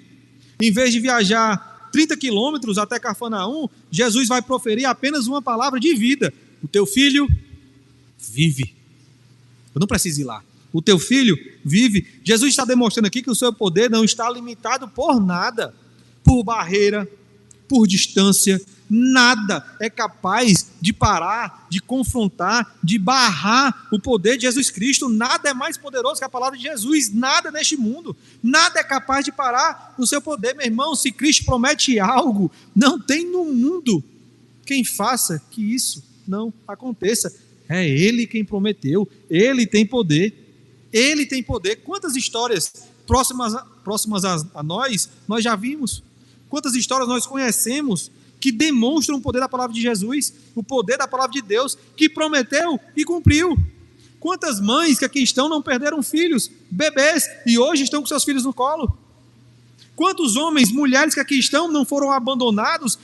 Em vez de viajar 30 quilômetros até Cafarnaum, Jesus vai proferir apenas uma palavra de vida: o teu filho vive. Eu não preciso ir lá. O teu filho vive. Jesus está demonstrando aqui que o seu poder não está limitado por nada, por barreira, por distância. Nada é capaz de parar, de confrontar, de barrar o poder de Jesus Cristo. Nada é mais poderoso que a palavra de Jesus. Nada neste mundo. Nada é capaz de parar o seu poder, meu irmão. Se Cristo promete algo, não tem no mundo quem faça que isso não aconteça. É Ele quem prometeu. Ele tem poder. Ele tem poder. Quantas histórias próximas a nós já vimos? Quantas histórias nós conhecemos que demonstram o poder da palavra de Jesus, o poder da palavra de Deus, que prometeu e cumpriu? Quantas mães que aqui estão não perderam filhos, bebês, e hoje estão com seus filhos no colo? Quantos homens, mulheres que aqui estão não foram abandonados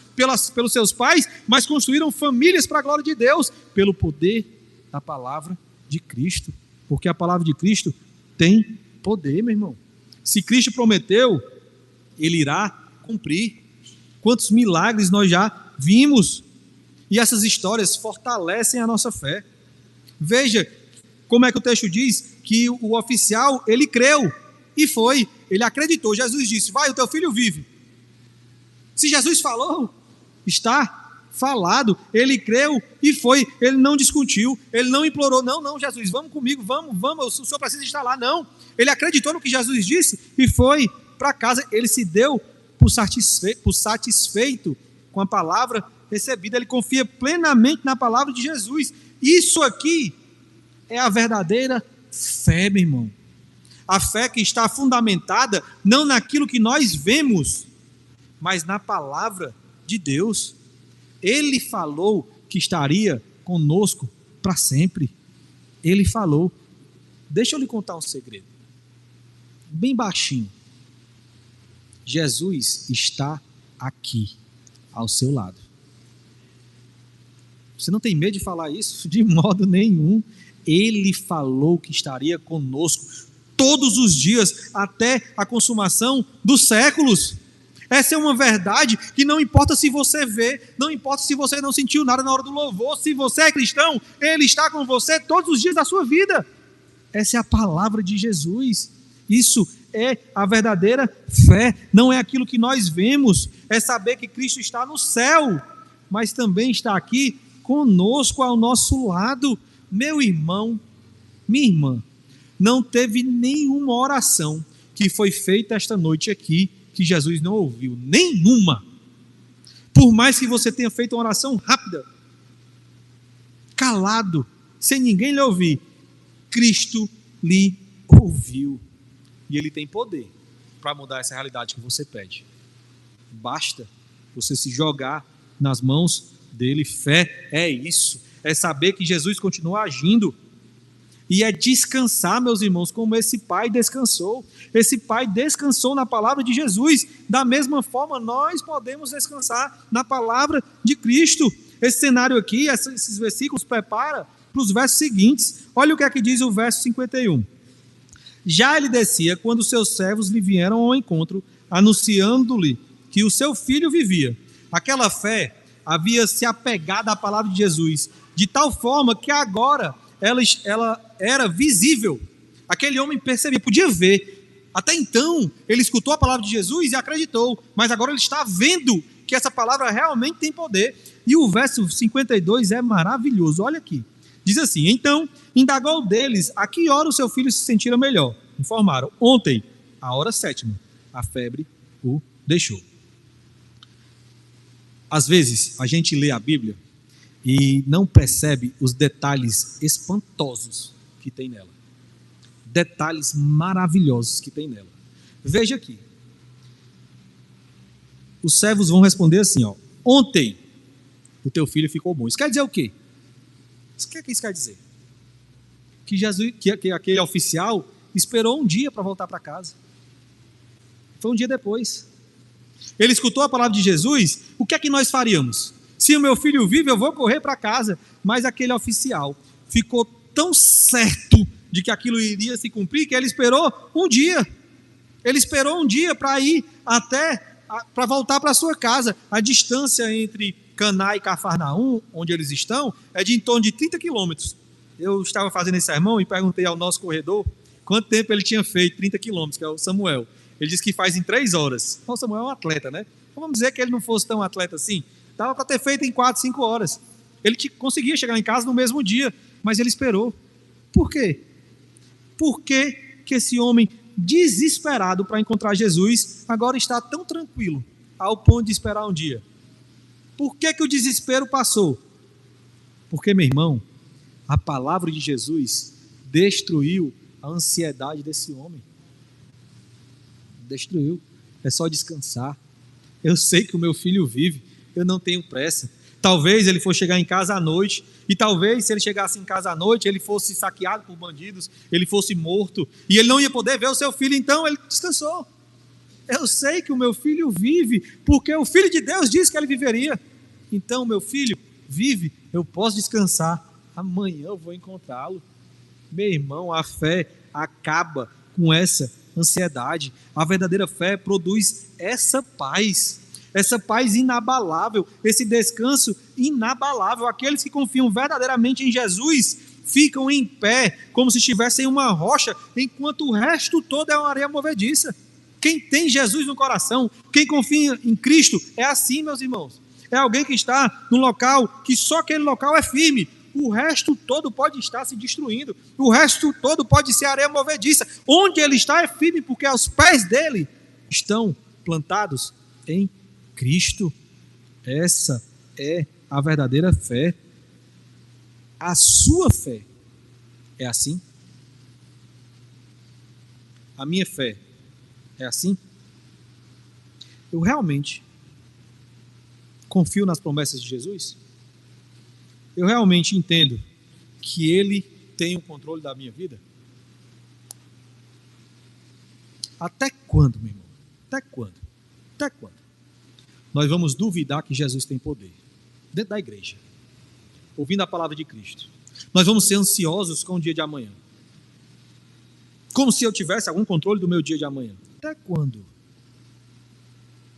pelos seus pais, mas construíram famílias para a glória de Deus, pelo poder da palavra de Cristo? Porque a palavra de Cristo tem poder, meu irmão. Se Cristo prometeu, Ele irá cumprir. Quantos milagres nós já vimos, e essas histórias fortalecem a nossa fé. Veja como é que o texto diz que o oficial, ele creu e foi, ele acreditou. Jesus disse: vai, o teu filho vive. Se Jesus falou, está falado. Ele creu e foi. Ele não discutiu, ele não implorou: não, Jesus, vamos comigo, vamos, o senhor precisa estar lá. Não, ele acreditou no que Jesus disse e foi para casa. Ele se deu por satisfeito com a palavra recebida. Ele confia plenamente na palavra de Jesus. Isso aqui é a verdadeira fé, meu irmão. A fé que está fundamentada não naquilo que nós vemos, mas na palavra de Deus. Ele falou que estaria conosco para sempre. Ele falou. Deixa eu lhe contar um segredo, bem baixinho. Jesus está aqui, ao seu lado. Você não tem medo de falar isso? De modo nenhum. Ele falou que estaria conosco todos os dias, até a consumação dos séculos. Essa é uma verdade que não importa se você vê, não importa se você não sentiu nada na hora do louvor, se você é cristão, Ele está com você todos os dias da sua vida. Essa é a palavra de Jesus. Isso é a verdadeira fé, não é aquilo que nós vemos, é saber que Cristo está no céu, mas também está aqui conosco ao nosso lado. Meu irmão, minha irmã, não teve nenhuma oração que foi feita esta noite aqui que Jesus não ouviu, nenhuma. Por mais que você tenha feito uma oração rápida, calado, sem ninguém lhe ouvir, Cristo lhe ouviu. E Ele tem poder para mudar essa realidade que você pede. Basta você se jogar nas mãos dele. Fé é isso, é saber que Jesus continua agindo. E é descansar, meus irmãos, como esse pai descansou. Esse pai descansou na palavra de Jesus. Da mesma forma, nós podemos descansar na palavra de Cristo. Esse cenário aqui, esses versículos, prepara para os versos seguintes. Olha o que é que diz o verso 51. Já ele descia quando seus servos lhe vieram ao encontro, anunciando-lhe que o seu filho vivia. Aquela fé havia se apegado à palavra de Jesus, de tal forma que agora ela era visível. Aquele homem percebia, podia ver. Até então, ele escutou a palavra de Jesus e acreditou, mas agora ele está vendo que essa palavra realmente tem poder. E o verso 52 é maravilhoso, olha aqui. Diz assim: então, indagou deles a que hora o seu filho se sentira melhor. Informaram: ontem, a hora 7ª, a febre o deixou. Às vezes, a gente lê a Bíblia e não percebe os detalhes espantosos que tem nela. Detalhes maravilhosos que tem nela. Veja aqui. Os servos vão responder assim, ó: ontem o teu filho ficou bom. Isso quer dizer o quê? O que isso quer dizer? Que Jesus, que aquele oficial esperou um dia para voltar para casa. Foi um dia depois. Ele escutou a palavra de Jesus. O que é que nós faríamos? Se o meu filho vive, eu vou correr para casa. Mas aquele oficial ficou tão certo de que aquilo iria se cumprir que ele esperou um dia. Ele esperou um dia para ir para voltar para sua casa. A distância entre Caná e Cafarnaum, onde eles estão, é de em torno de 30 quilômetros. Eu estava fazendo esse sermão e perguntei ao nosso corredor quanto tempo ele tinha feito 30 quilômetros, que é o Samuel. Ele disse que faz em 3 horas. Então, o Samuel é um atleta, né? Então, vamos dizer que ele não fosse tão atleta assim. Dava para ter feito em 4, 5 horas. Ele conseguia chegar em casa no mesmo dia, mas ele esperou. Por quê? Por que esse homem desesperado para encontrar Jesus agora está tão tranquilo ao ponto de esperar um dia? Por que o desespero passou? Porque, meu irmão, a palavra de Jesus destruiu a ansiedade desse homem. Destruiu. É só descansar. Eu sei que o meu filho vive, eu não tenho pressa. Talvez ele fosse chegar em casa à noite, e talvez se ele chegasse em casa à noite, ele fosse saqueado por bandidos, ele fosse morto, e ele não ia poder ver o seu filho, então ele descansou. Eu sei que o meu filho vive, porque o Filho de Deus disse que ele viveria. Então, meu filho vive, eu posso descansar. Amanhã eu vou encontrá-lo. Meu irmão, a fé acaba com essa ansiedade. A verdadeira fé produz essa paz inabalável, esse descanso inabalável. Aqueles que confiam verdadeiramente em Jesus ficam em pé, como se estivessem em uma rocha, enquanto o resto todo é uma areia movediça. Quem tem Jesus no coração, quem confia em Cristo, é assim, meus irmãos. É alguém que está num local que só aquele local é firme. O resto todo pode estar se destruindo. O resto todo pode ser areia movediça. Onde ele está é firme, porque os pés dele estão plantados em Cristo. Essa é a verdadeira fé. A sua fé é assim? A minha fé é assim? Eu realmente confio nas promessas de Jesus? Eu realmente entendo que Ele tem o controle da minha vida? Até quando, meu irmão? Até quando? Até quando? Nós vamos duvidar que Jesus tem poder dentro da igreja. ouvindo a palavra de Cristo. Nós vamos ser ansiosos com o dia de amanhã. Como se eu tivesse algum controle do meu dia de amanhã. Até quando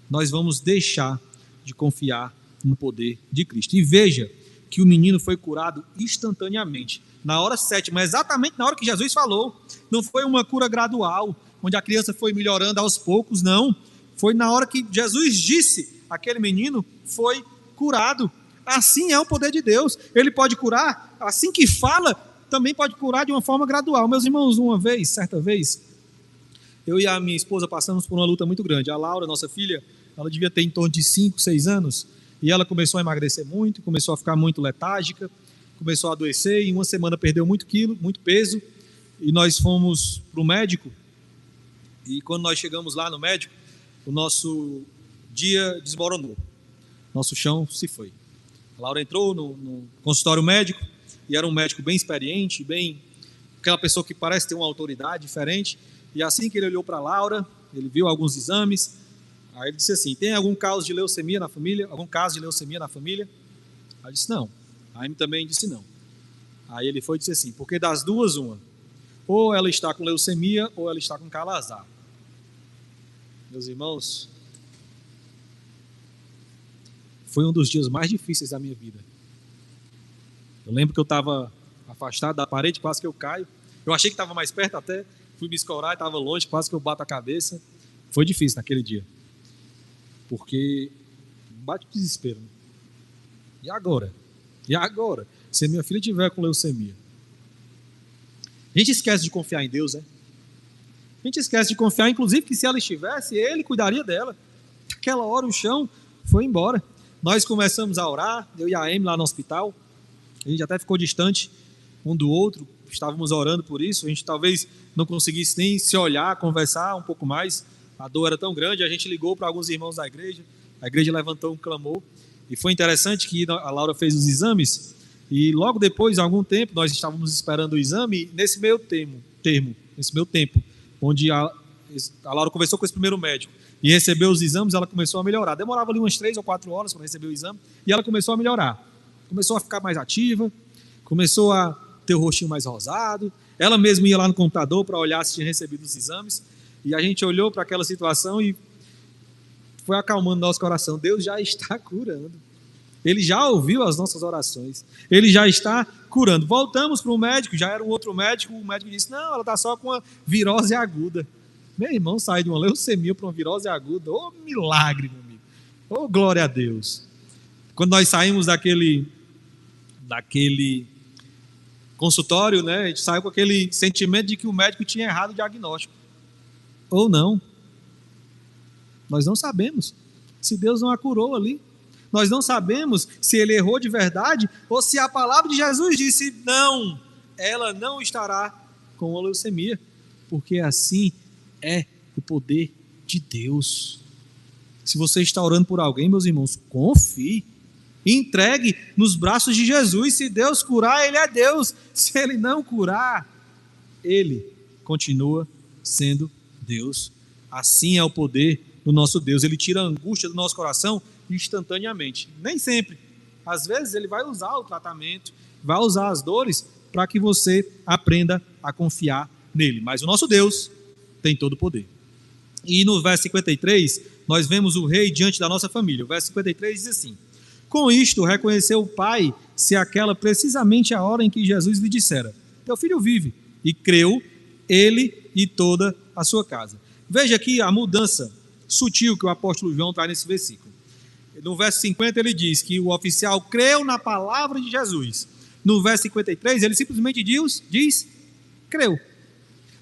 nós vamos deixar de confiar no poder de Cristo? E veja que o menino foi curado instantaneamente, na hora 7, mas exatamente na hora que Jesus falou. Não foi uma cura gradual, onde a criança foi melhorando aos poucos, não. Foi na hora que Jesus disse, aquele menino foi curado. Assim é o poder de Deus. Ele pode curar, assim que fala, também pode curar de uma forma gradual. Meus irmãos, certa vez, eu e a minha esposa passamos por uma luta muito grande. A Laura, nossa filha, ela devia ter em torno de 5, 6 anos, e ela começou a emagrecer muito, começou a ficar muito letárgica, começou a adoecer, e em uma semana perdeu muito peso, e nós fomos para o médico, e quando nós chegamos lá no médico, o nosso dia desmoronou, nosso chão se foi. A Laura entrou no consultório médico, e era um médico bem experiente, aquela pessoa que parece ter uma autoridade diferente, e assim que ele olhou para a Laura, ele viu alguns exames, aí ele disse assim: tem algum caso de leucemia na família? Algum caso de leucemia na família? Aí disse não. A Amy também disse não. Aí ele foi e disse assim: porque das duas, uma, ou ela está com leucemia, ou ela está com calazar. Meus irmãos, foi um dos dias mais difíceis da minha vida. Eu lembro que eu estava afastado da parede, quase que eu caio. Eu achei que estava mais perto até, fui me escorar e estava longe, quase que eu bato a cabeça. Foi difícil naquele dia, porque bate o desespero. E agora? E agora? Se minha filha tiver com leucemia? A gente esquece de confiar em Deus, né? A gente esquece de confiar, inclusive, que se ela estivesse, Ele cuidaria dela. Naquela hora o chão foi embora. Nós começamos a orar, eu e a Amy lá no hospital. A gente até ficou distante um do outro, estávamos orando por isso. A gente talvez não conseguisse nem se olhar, conversar um pouco mais. A dor era tão grande, a gente ligou para alguns irmãos da igreja. A igreja levantou um clamor. E foi interessante que a Laura fez os exames, e logo depois, há algum tempo, nós estávamos esperando o exame, e nesse meio tempo, onde a Laura conversou com esse primeiro médico e recebeu os exames, ela começou a melhorar. Demorava ali umas 3 ou 4 horas para receber o exame, e ela começou a melhorar. Começou a ficar mais ativa, começou a ter o rostinho mais rosado. Ela mesma ia lá no computador para olhar se tinha recebido os exames, e a gente olhou para aquela situação e foi acalmando nosso coração. Deus já está curando. Ele já ouviu as nossas orações. Ele já está curando. Voltamos para o médico, já era um outro médico. O médico disse: não, ela está só com uma virose aguda. Meu irmão sai de uma leucemia para uma virose aguda. Ô milagre, meu amigo. Ô glória a Deus. Quando nós saímos daquele consultório, né, a gente saiu com aquele sentimento de que o médico tinha errado o diagnóstico. Ou não. Nós não sabemos se Deus não a curou ali. Nós não sabemos se ele errou de verdade ou se a palavra de Jesus disse: não, ela não estará com a leucemia, porque assim é o poder de Deus. Se você está orando por alguém, meus irmãos, confie, entregue nos braços de Jesus. Se Deus curar, Ele é Deus. Se Ele não curar, Ele continua sendo Deus. Assim é o poder do nosso Deus. Ele tira a angústia do nosso coração instantaneamente. Nem sempre. Às vezes Ele vai usar o tratamento, vai usar as dores para que você aprenda a confiar nele. Mas o nosso Deus tem todo o poder. E no verso 53, nós vemos o rei diante da nossa família. O verso 53 diz assim: com isto reconheceu o pai se aquela precisamente a hora em que Jesus lhe dissera: teu filho vive. E creu ele e toda a sua casa. Veja aqui a mudança sutil que o apóstolo João traz nesse versículo. No verso 50 ele diz que o oficial creu na palavra de Jesus. No verso 53 ele simplesmente diz creu.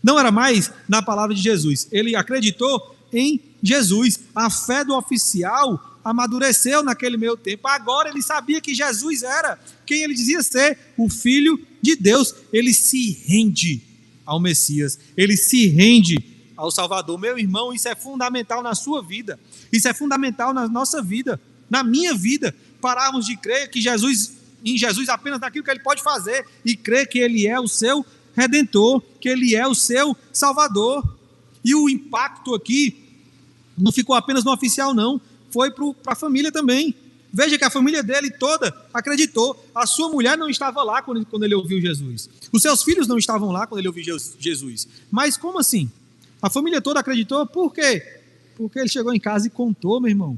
Não era mais na palavra de Jesus, ele acreditou em Jesus. A fé do oficial amadureceu naquele meio tempo. Agora ele sabia que Jesus era quem ele dizia ser, o Filho de Deus. Ele se rende ao Messias, ele se rende ao Salvador. Meu irmão, isso é fundamental na sua vida, isso é fundamental na nossa vida, na minha vida. Pararmos de crer que em Jesus apenas naquilo que Ele pode fazer, e crer que Ele é o seu Redentor, que Ele é o seu Salvador. E o impacto aqui não ficou apenas no oficial, não, foi para a família também. Veja que a família dele toda acreditou. A sua mulher não estava lá quando ele ouviu Jesus. Os seus filhos não estavam lá quando ele ouviu Jesus. Mas como assim? A família toda acreditou, por quê? Porque ele chegou em casa e contou, meu irmão.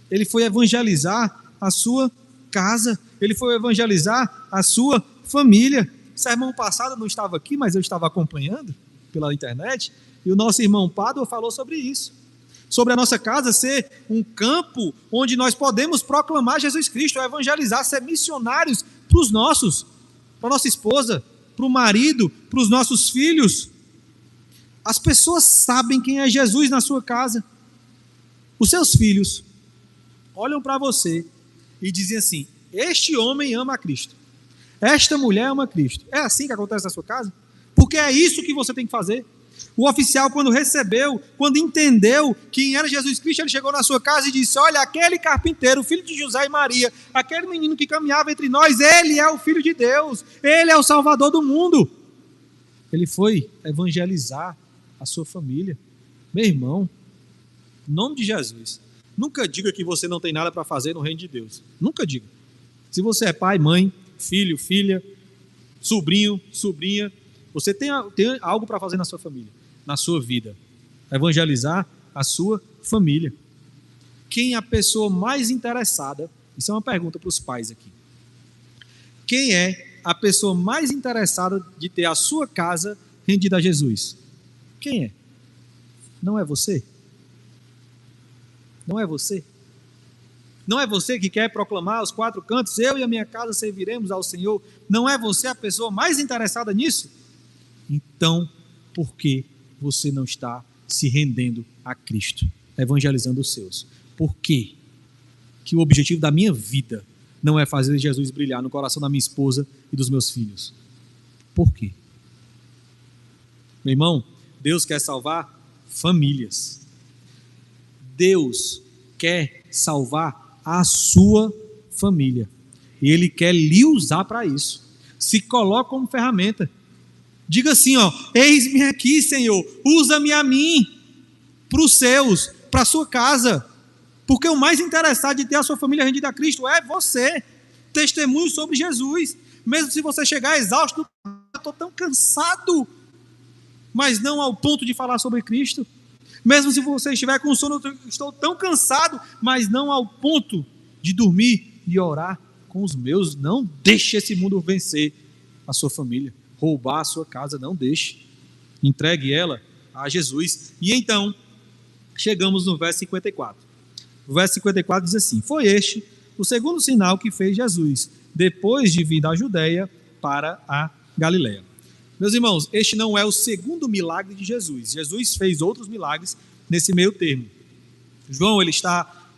Ele foi evangelizar a sua casa, ele foi evangelizar a sua família. O sermão passado eu não estava aqui, mas eu estava acompanhando pela internet, e o nosso irmão Pádua falou sobre isso. Sobre a nossa casa ser um campo onde nós podemos proclamar Jesus Cristo, evangelizar, ser missionários para os nossos, para a nossa esposa, para o marido, para os nossos filhos. As pessoas sabem quem é Jesus na sua casa. Os seus filhos olham para você e dizem assim: este homem ama a Cristo, esta mulher ama a Cristo. É assim que acontece na sua casa? Porque é isso que você tem que fazer. O oficial, quando recebeu, quando entendeu quem era Jesus Cristo, ele chegou na sua casa e disse: olha, aquele carpinteiro, filho de José e Maria, aquele menino que caminhava entre nós, ele é o Filho de Deus, ele é o Salvador do mundo. Ele foi evangelizar a sua família. Meu irmão, em nome de Jesus, nunca diga que você não tem nada para fazer no reino de Deus. Nunca diga. Se você é pai, mãe, filho, filha, sobrinho, sobrinha, você tem algo para fazer na sua família, na sua vida. Evangelizar a sua família. Quem é a pessoa mais interessada? Isso é uma pergunta para os pais aqui. Quem é a pessoa mais interessada de ter a sua casa rendida a Jesus? Quem é? Não é você? Não é você? Não é você que quer proclamar aos quatro cantos: eu e a minha casa serviremos ao Senhor? Não é você a pessoa mais interessada nisso? Então, por que você não está se rendendo a Cristo, evangelizando os seus? Por quê? Que o objetivo da minha vida não é fazer Jesus brilhar no coração da minha esposa e dos meus filhos? Por quê? Meu irmão, Deus quer salvar famílias. Deus quer salvar a sua família. E Ele quer lhe usar para isso. Se coloque como ferramenta. Diga assim, ó: eis-me aqui, Senhor, usa-me a mim, para os seus, para a sua casa. Porque o mais interessado de ter a sua família rendida a Cristo é você. Testemunho sobre Jesus. Mesmo se você chegar exausto, estou tão cansado, mas não ao ponto de falar sobre Cristo. Mesmo se você estiver com sono, estou tão cansado, mas não ao ponto de dormir e orar com os meus. Não deixe esse mundo vencer a sua família, roubar a sua casa, não deixe. Entregue ela a Jesus. E então, chegamos no verso 54. O verso 54 diz assim: foi este o segundo sinal que fez Jesus, depois de vir da Judeia para a Galileia. Meus irmãos, este não é o segundo milagre de Jesus. Jesus fez outros milagres nesse meio termo. João, ele está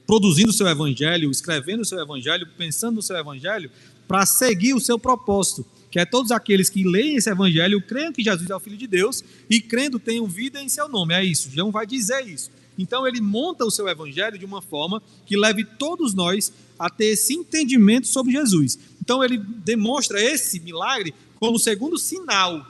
produzindo o seu evangelho, escrevendo o seu evangelho, pensando no seu evangelho, para seguir o seu propósito, que é todos aqueles que leem esse evangelho, creiam que Jesus é o Filho de Deus, e crendo tenham vida em seu nome. É isso, João vai dizer isso. Então ele monta o seu evangelho de uma forma que leve todos nós a ter esse entendimento sobre Jesus. Então ele demonstra esse milagre como o segundo sinal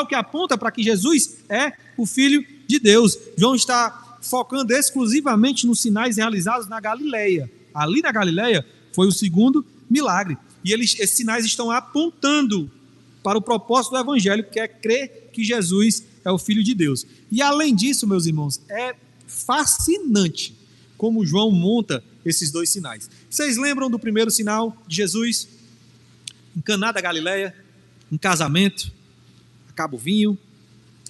que aponta para que Jesus é o Filho de Deus. João está focando exclusivamente nos sinais realizados na Galileia. Ali na Galileia foi o segundo milagre. E esses sinais estão apontando para o propósito do Evangelho, que é crer que Jesus é o Filho de Deus. E além disso, meus irmãos, é fascinante como João monta esses dois sinais. Vocês lembram do primeiro sinal de Jesus? Em Caná da Galileia, um casamento, acaba o vinho,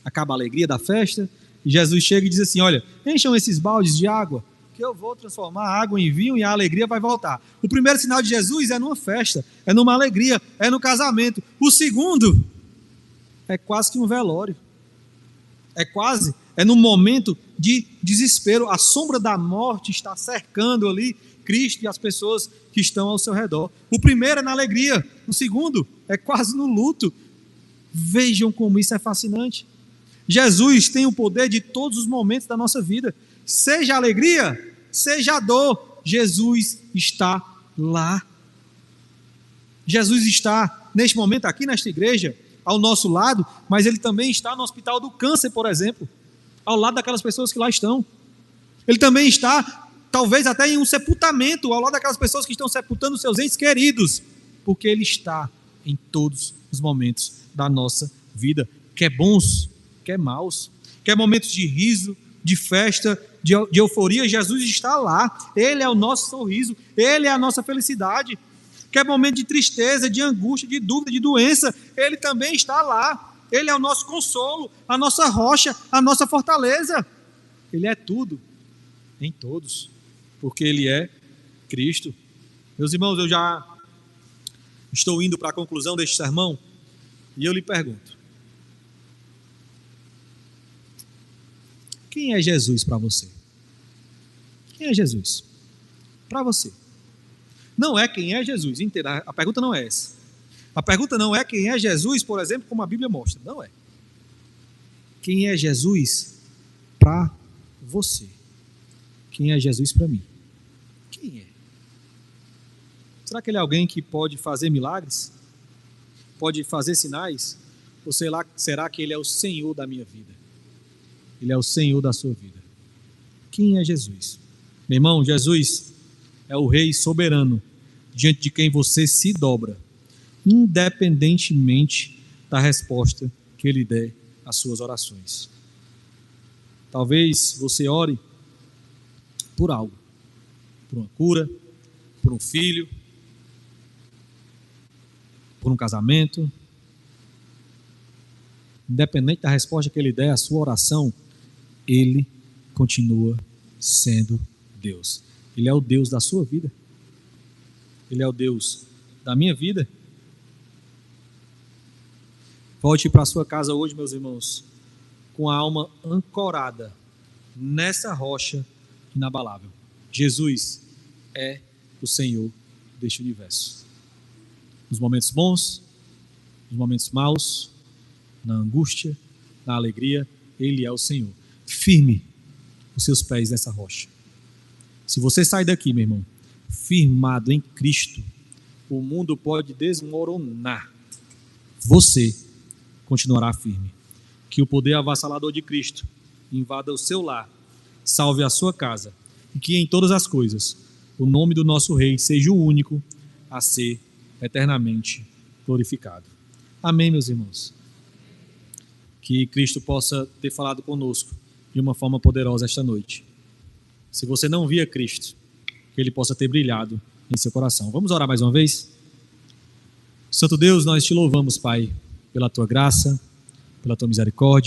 acaba a alegria da festa, e Jesus chega e diz assim: olha, encham esses baldes de água, que eu vou transformar a água em vinho e a alegria vai voltar. O primeiro sinal de Jesus é numa festa, é numa alegria, é no casamento. O segundo é quase que um velório. É num momento de desespero. A sombra da morte está cercando ali Cristo e as pessoas que estão ao seu redor. O primeiro é na alegria, o segundo é quase no luto. Vejam como isso é fascinante. Jesus tem o poder de todos os momentos da nossa vida. Seja a alegria, seja a dor, Jesus está lá. Jesus está, neste momento, aqui nesta igreja, ao nosso lado, mas Ele também está no Hospital do Câncer, por exemplo, ao lado daquelas pessoas que lá estão. Ele também está talvez até em um sepultamento, ao lado daquelas pessoas que estão sepultando seus entes queridos, porque Ele está em todos os momentos da nossa vida, quer bons, quer maus, quer momentos de riso, de festa, de euforia, Jesus está lá, Ele é o nosso sorriso, Ele é a nossa felicidade. Quer momento de tristeza, de angústia, de dúvida, de doença, Ele também está lá. Ele é o nosso consolo, a nossa rocha, a nossa fortaleza. Ele é tudo, em todos, porque Ele é Cristo. Meus irmãos, eu já estou indo para a conclusão deste sermão, e eu lhe pergunto: quem é Jesus para você? Quem é Jesus para você? Não é quem é Jesus, entenda, a pergunta não é essa. A pergunta não é quem é Jesus, por exemplo, como a Bíblia mostra, não é. Quem é Jesus para você? Quem é Jesus para mim? Quem é? Será que Ele é alguém que pode fazer milagres? Pode fazer sinais? Ou será que Ele é o Senhor da minha vida? Ele é o Senhor da sua vida. Quem é Jesus? Meu irmão, Jesus é o Rei soberano, diante de quem você se dobra, independentemente da resposta que Ele der às suas orações. Talvez você ore por algo, por uma cura, por um filho, por um casamento. Independente da resposta que Ele der à sua oração, Ele continua sendo Deus. Ele é o Deus da sua vida. Ele é o Deus da minha vida. Volte para a sua casa hoje, meus irmãos, com a alma ancorada nessa rocha inabalável. Jesus é o Senhor deste universo. Nos momentos bons, nos momentos maus, na angústia, na alegria, Ele é o Senhor. Firme os seus pés nessa rocha. Se você sair daqui, meu irmão, firmado em Cristo, o mundo pode desmoronar. Você continuará firme. Que o poder avassalador de Cristo invada o seu lar, salve a sua casa, e que em todas as coisas o nome do nosso Rei seja o único a ser eternamente glorificado. Amém, meus irmãos? Que Cristo possa ter falado conosco de uma forma poderosa esta noite. Se você não via Cristo, que Ele possa ter brilhado em seu coração. Vamos orar mais uma vez? Santo Deus, nós te louvamos, Pai, pela Tua graça, pela Tua misericórdia.